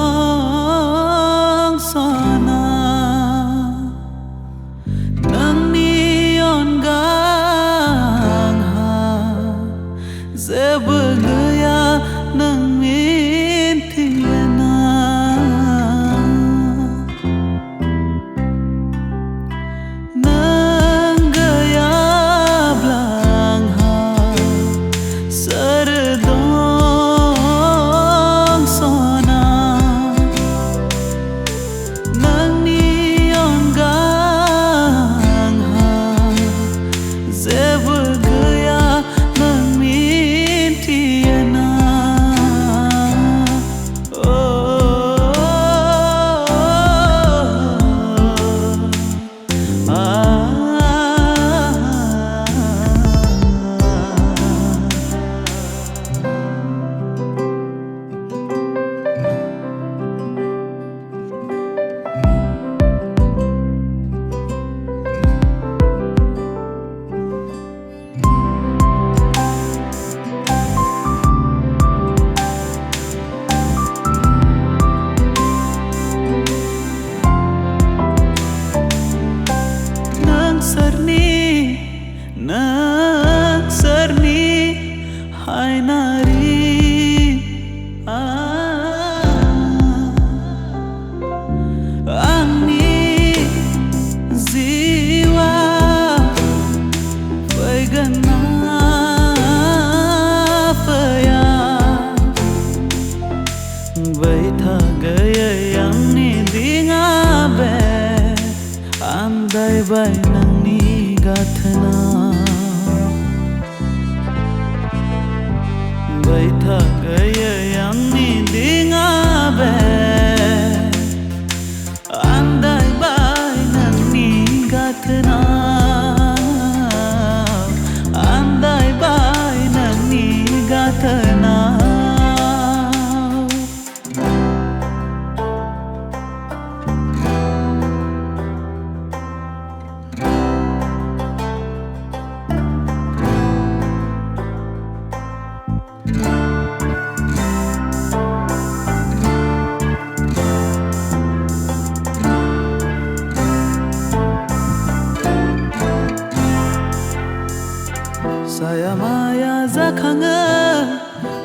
Seredong sana nang nion gang ha zebegaya nang mintiana nang gaya blang ha seredong Nang serni hai nari angni ziwa vai gana paya vai tha gaya yang ni dinga be andai bai nang ni gathna बैठा गए यंगनी दिंगा बे अंदाई बाई नन्नी गाथना अंदाई बाई नन्नी गाथना Saya maya zakhanga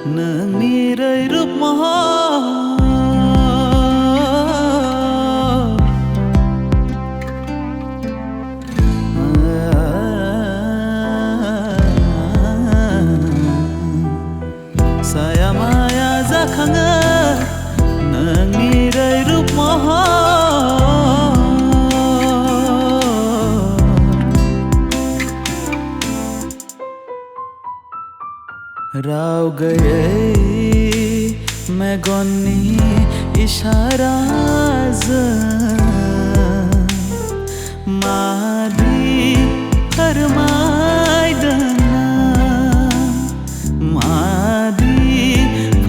nangni rai rup moho Saya maya zakhanga nangni rai rup moho Rao गए मैं गन्नी इशारा मादी फरमाई दना मादी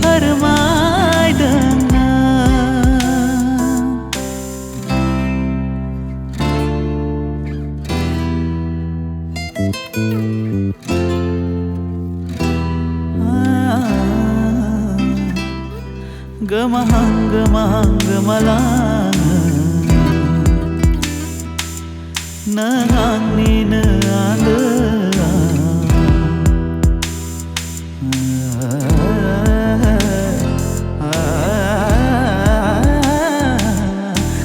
फरमाई दना Gwmahang gwmahang gwmalang nang ni naale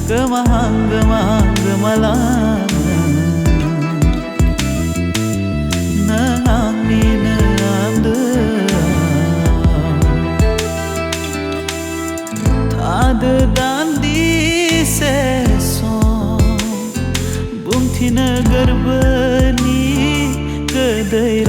Gwmahang gwmahang gwmalang nang ni naale Ada dandi seson bungti nagar bani kedai